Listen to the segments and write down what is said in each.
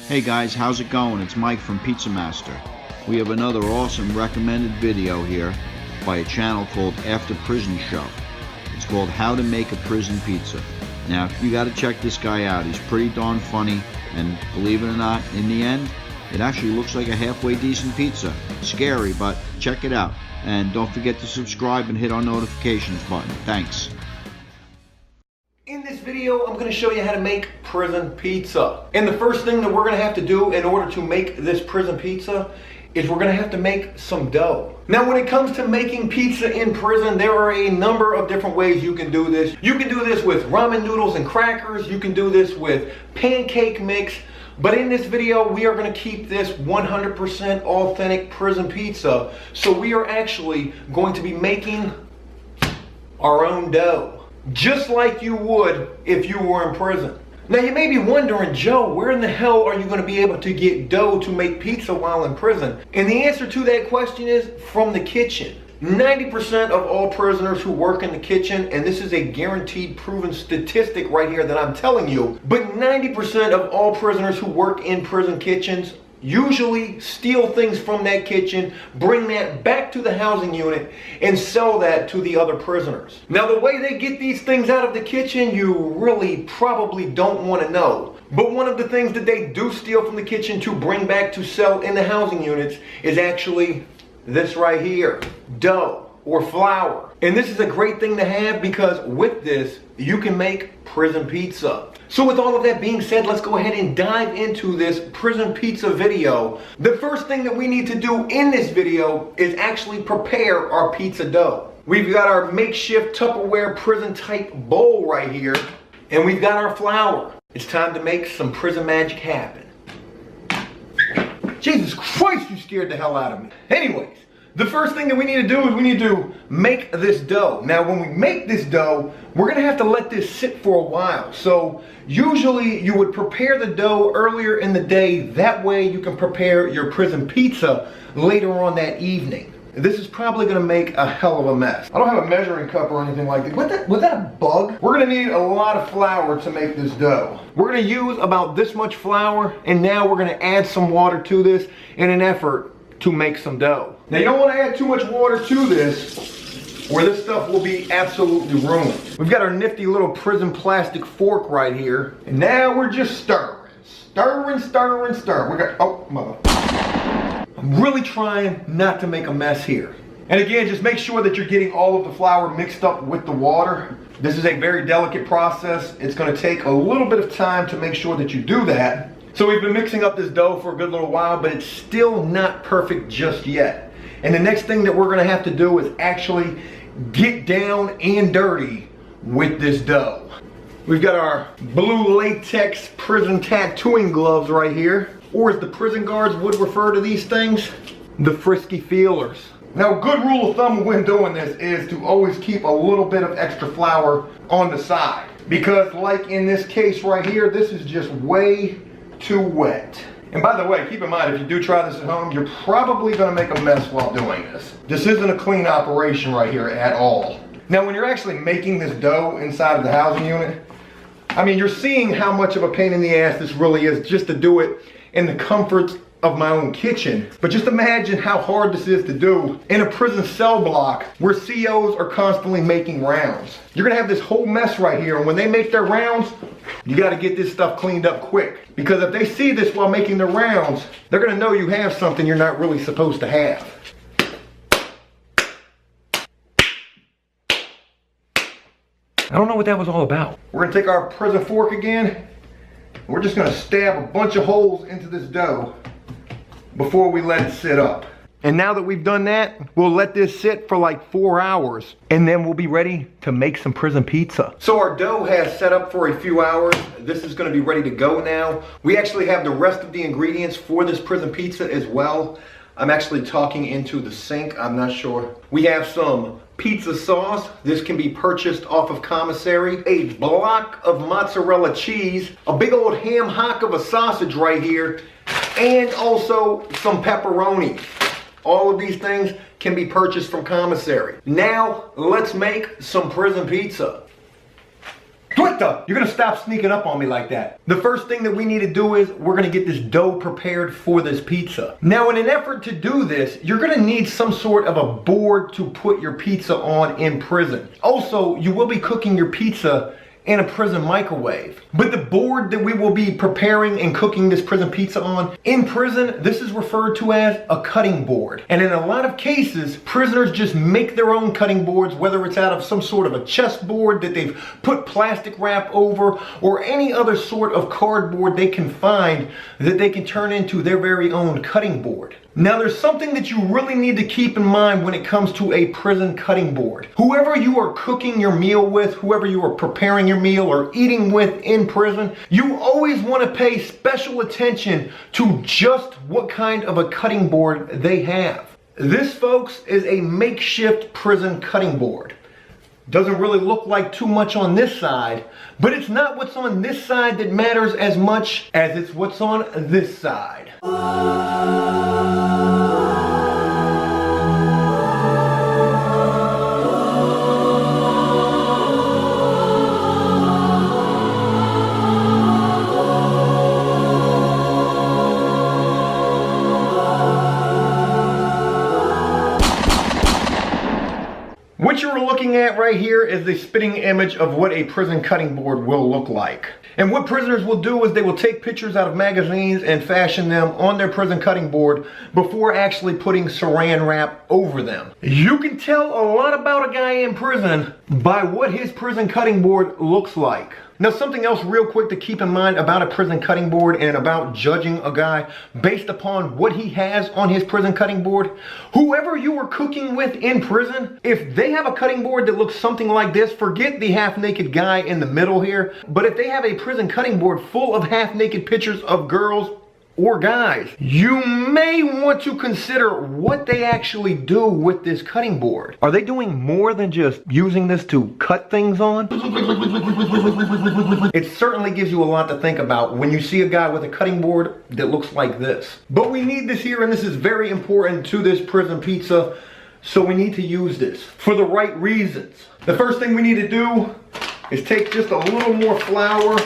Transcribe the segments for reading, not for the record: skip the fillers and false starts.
Hey guys, how's it going? It's Mike from Pizza Master. We have another awesome recommended video here by a channel called AfterPrisonShow. It's called How to Make a Prison Pizza. Now, you gotta check this guy out. He's pretty darn funny, and believe it or not, in the end, it actually looks like a halfway decent pizza. Scary, but check it out. And don't forget to subscribe and hit our notifications button. Thanks. In this video, I'm going to show you how to make prison pizza. And the first thing that we're going to have to do in order to make this prison pizza is we're going to have to make some dough. Now, when it comes to making pizza in prison, there are a number of different ways you can do this. You can do this with ramen noodles and crackers. You can do this with pancake mix. But in this video, we are going to keep this 100% authentic prison pizza. So we are actually going to be making our own dough, just like you would if you were in prison. Now you may be wondering, Joe, where in the hell are you going to be able to get dough to make pizza while in prison? And the answer to that question is from the kitchen. 90% of all prisoners who work in the kitchen, and this is a guaranteed proven statistic right here that I'm telling you, but 90% of all prisoners who work in prison kitchens usually steal things from that kitchen, bring that back to the housing unit, and sell that to the other prisoners. Now, the way they get these things out of the kitchen, you really probably don't want to know. But one of the things that they do steal from the kitchen to bring back to sell in the housing units is actually this right here, dough or flour. And this is a great thing to have because with this, you can make prison pizza. So with all of that being said, let's go ahead and dive into this prison pizza video. The first thing that we need to do in this video is actually prepare our pizza dough. We've got our makeshift Tupperware prison type bowl right here, and we've got our flour. It's time to make some prison magic happen. Jesus Christ, you scared the hell out of me. Anyways, the first thing that we need to do is we need to make this dough. Now, when we make this dough, we're going to have to let this sit for a while. So usually you would prepare the dough earlier in the day. That way you can prepare your prison pizza later on that evening. This is probably going to make a hell of a mess. I don't have a measuring cup or anything like that. Was that a bug? We're going to need a lot of flour to make this dough. We're going to use about this much flour, and now we're going to add some water to this in an effort to make some dough. Now, you don't want to add too much water to this, or this stuff will be absolutely ruined. We've got our nifty little prison plastic fork right here, and now we're just stirring. Stirring. We got, oh, mother. I'm really trying not to make a mess here. And again, just make sure that you're getting all of the flour mixed up with the water. This is a very delicate process. It's going to take a little bit of time to make sure that you do that. So we've been mixing up this dough for a good little while, but it's still not perfect just yet. And the next thing that we're going to have to do is actually get down and dirty with this dough. We've got our blue latex prison tattooing gloves right here, or as the prison guards would refer to these things, the frisky feelers. Now, a good rule of thumb when doing this is to always keep a little bit of extra flour on the side, because like in this case right here, this is just way too wet. And by the way, keep in mind, if you do try this at home, you're probably going to make a mess while doing this. This isn't a clean operation right here at all. Now, when you're actually making this dough inside of the housing unit, I mean, you're seeing how much of a pain in the ass this really is just to do it in the comforts of my own kitchen. But just imagine how hard this is to do in a prison cell block where COs are constantly making rounds. You're gonna have this whole mess right here, and when they make their rounds, you gotta get this stuff cleaned up quick. Because if they see this while making their rounds, they're gonna know you have something you're not really supposed to have. I don't know what that was all about. We're gonna take our prison fork again, and we're just gonna stab a bunch of holes into this dough before we let it sit up. And now that we've done that, we'll let this sit for like 4 hours, and then we'll be ready to make some prison pizza. So our dough has set up for a few hours. This is gonna be ready to go now. We actually have the rest of the ingredients for this prison pizza as well. I'm actually talking into the sink, I'm not sure. We have some pizza sauce. This can be purchased off of commissary. A block of mozzarella cheese, a big old ham hock of a sausage right here, and also some pepperoni. All of these things can be purchased from commissary. Now, let's make some prison pizza. You're gonna stop sneaking up on me like that. The first thing that we need to do is we're gonna get this dough prepared for this pizza. Now, in an effort to do this, you're gonna need some sort of a board to put your pizza on in prison. Also, you will be cooking your pizza in a prison microwave. But the board that we will be preparing and cooking this prison pizza on, in prison, this is referred to as a cutting board. And in a lot of cases, prisoners just make their own cutting boards, whether it's out of some sort of a chessboard that they've put plastic wrap over, or any other sort of cardboard they can find that they can turn into their very own cutting board. Now, there's something that you really need to keep in mind when it comes to a prison cutting board. Whoever you are cooking your meal with, whoever you are preparing your meal or eating with in prison, you always want to pay special attention to just what kind of a cutting board they have. This, folks, is a makeshift prison cutting board. Doesn't really look like too much on this side, but it's not what's on this side that matters as much as it's what's on this side. What you're looking at right here is the spitting image of what a prison cutting board will look like. And what prisoners will do is they will take pictures out of magazines and fashion them on their prison cutting board before actually putting saran wrap over them. You can tell a lot about a guy in prison by what his prison cutting board looks like. Now, something else real quick to keep in mind about a prison cutting board and about judging a guy based upon what he has on his prison cutting board. Whoever you are cooking with in prison, if they have a cutting board that looks something like this, forget the half-naked guy in the middle here. But if they have a prison cutting board full of half-naked pictures of girls or guys, you may want to consider what they actually do with this cutting board. Are they doing more than just using this to cut things on? It certainly gives you a lot to think about when you see a guy with a cutting board that looks like this. But we need this here, and this is very important to this prison pizza, so we need to use this for the right reasons. The first thing we need to do is take just a little more flour.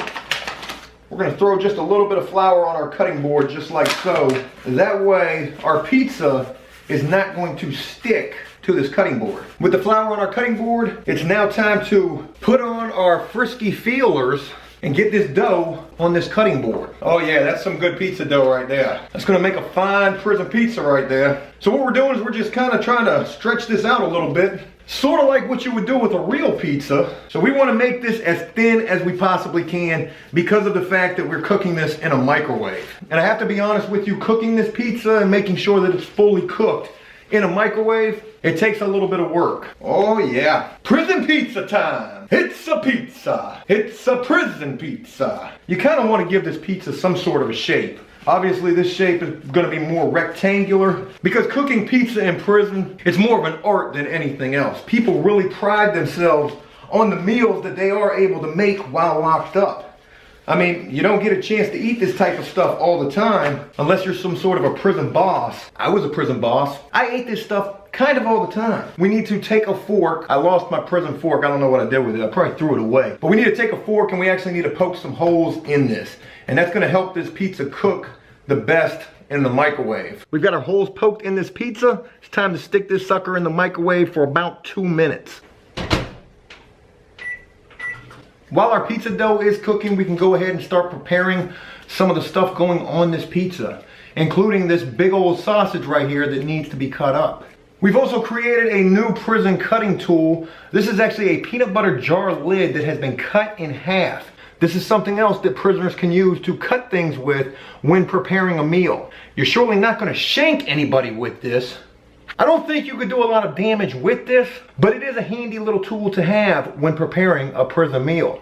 We're going to throw just a little bit of flour on our cutting board, just like so. That way, our pizza is not going to stick to this cutting board. With the flour on our cutting board, it's now time to put on our frisky feelers and get this dough on this cutting board. Oh yeah, that's some good pizza dough right there. That's going to make a fine prison pizza right there. So what we're doing is we're just kind of trying to stretch this out a little bit. Sort of like what you would do with a real pizza. So we want to make this as thin as we possibly can because of the fact that we're cooking this in a microwave. And I have to be honest with you, cooking this pizza and making sure that it's fully cooked in a microwave, it takes a little bit of work. Oh yeah, prison pizza time. It's a pizza. It's a prison pizza. You kind of want to give this pizza some sort of a shape. Obviously, this shape is going to be more rectangular because cooking pizza in prison is more of an art than anything else. People really pride themselves on the meals that they are able to make while locked up. I mean, you don't get a chance to eat this type of stuff all the time unless you're some sort of a prison boss. I was a prison boss. I ate this stuff kind of all the time. We need to take a fork. I lost my prison fork. I don't know what I did with it. I probably threw it away. But we need to take a fork and we actually need to poke some holes in this. And that's going to help this pizza cook the best in the microwave. We've got our holes poked in this pizza. It's time to stick this sucker in the microwave for about 2 minutes. While our pizza dough is cooking, we can go ahead and start preparing some of the stuff going on this pizza, including this big old sausage right here that needs to be cut up. We've also created a new prison cutting tool. This is actually a peanut butter jar lid that has been cut in half. This is something else that prisoners can use to cut things with when preparing a meal. You're surely not going to shank anybody with this. I don't think you could do a lot of damage with this, but it is a handy little tool to have when preparing a prison meal.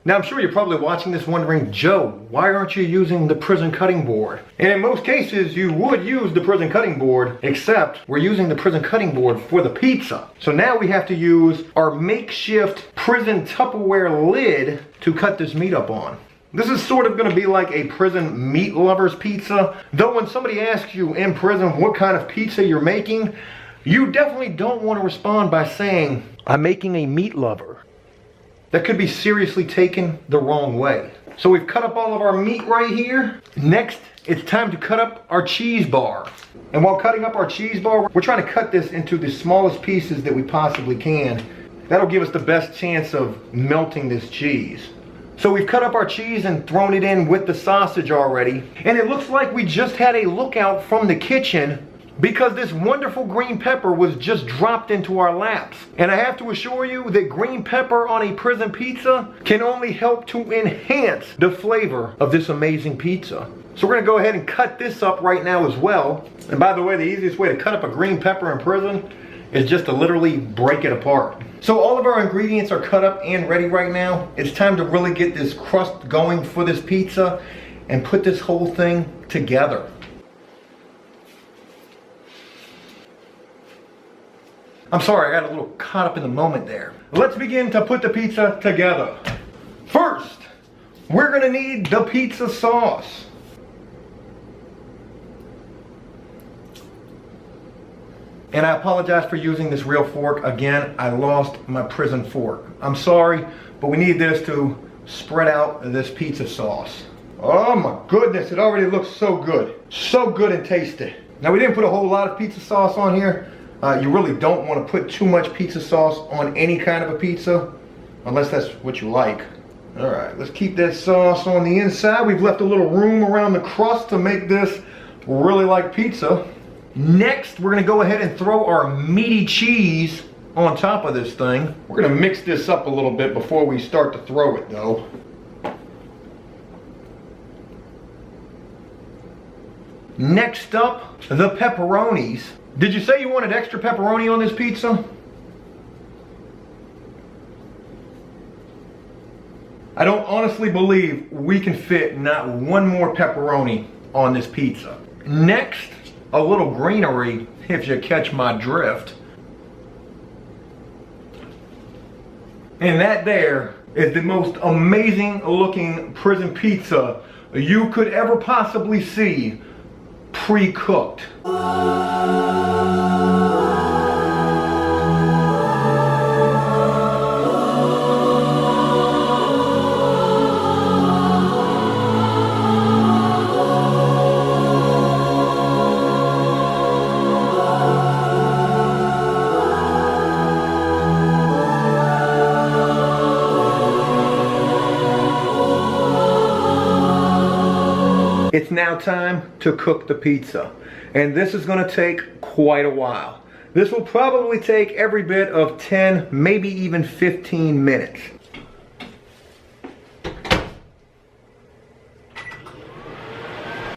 Now, I'm sure you're probably watching this wondering, Joe, why aren't you using the prison cutting board? And in most cases, you would use the prison cutting board, except we're using the prison cutting board for the pizza. So now we have to use our makeshift prison Tupperware lid to cut this meat up on. This is sort of going to be like a prison meat lover's pizza. Though when somebody asks you in prison what kind of pizza you're making, You definitely don't want to respond by saying, "I'm making a meat lover." That could be seriously taken the wrong way. So we've cut up all of our meat right here. Next, it's time to cut up our cheese bar. And while cutting up our cheese bar, we're trying to cut this into the smallest pieces that we possibly can. That'll give us the best chance of melting this cheese. So we've cut up our cheese and thrown it in with the sausage already. And it looks like we just had a lookout from the kitchen because this wonderful green pepper was just dropped into our laps. And I have to assure you that green pepper on a prison pizza can only help to enhance the flavor of this amazing pizza. So we're gonna go ahead and cut this up right now as well. And by the way, the easiest way to cut up a green pepper in prison is just to literally break it apart. So all of our ingredients are cut up and ready right now. It's time to really get this crust going for this pizza and put this whole thing together. I'm sorry, I got a little caught up in the moment there. Let's begin to put the pizza together. First, we're gonna need the pizza sauce. And I apologize for using this real fork. Again, I lost my prison fork. I'm sorry, but we need this to spread out this pizza sauce. Oh my goodness, it already looks so good. So good and tasty. Now we didn't put a whole lot of pizza sauce on here. You really don't want to put too much pizza sauce on any kind of a pizza, unless that's what you like. All right, let's keep that sauce on the inside. We've left a little room around the crust to make this really like pizza. Next, we're gonna go ahead and throw our meaty cheese on top of this thing. We're gonna mix this up a little bit before we start to throw it though. Next up, the pepperonis. Did you say you wanted extra pepperoni on this pizza? I don't honestly believe we can fit not one more pepperoni on this pizza. Next, a little greenery, if you catch my drift. And that there is the most amazing looking prison pizza you could ever possibly see pre-cooked. It's now time to cook the pizza, and this is going to take quite a while. This will probably take every bit of 10, maybe even 15 minutes.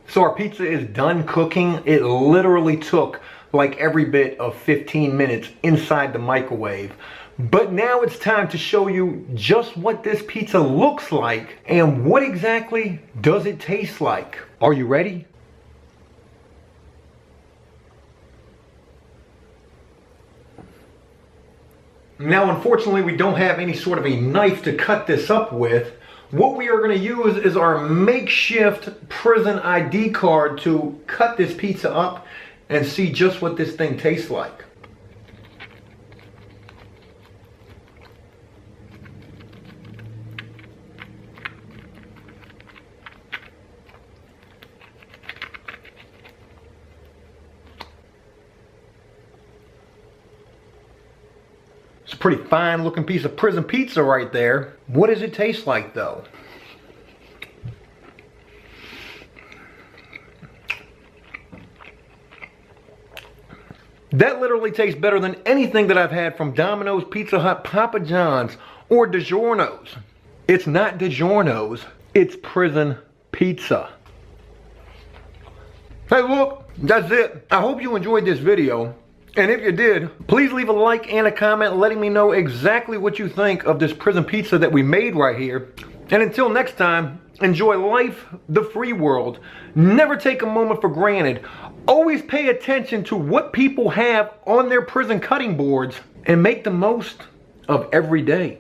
So our pizza is done cooking. It literally took like every bit of 15 minutes inside the microwave. But now it's time to show you just what this pizza looks like and what exactly does it taste like. Are you ready? Now, unfortunately, we don't have any sort of a knife to cut this up with. What we are going to use is our makeshift prison ID card to cut this pizza up and see just what this thing tastes like. It's a pretty fine looking piece of prison pizza right there. What does it taste like though? That literally tastes better than anything that I've had from Domino's, Pizza Hut, Papa John's, or DiGiorno's. It's not DiGiorno's, it's prison pizza. Hey look, that's it. I hope you enjoyed this video. And if you did, please leave a like and a comment letting me know exactly what you think of this prison pizza that we made right here. And until next time, enjoy life, the free world. Never take a moment for granted. Always pay attention to what people have on their prison cutting boards and make the most of every day.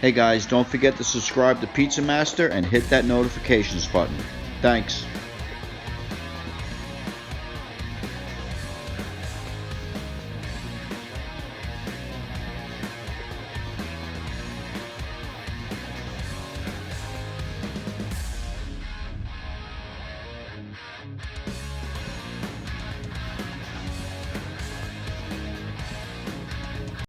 Hey guys, don't forget to subscribe to Pizza Master and hit that notifications button. Thanks.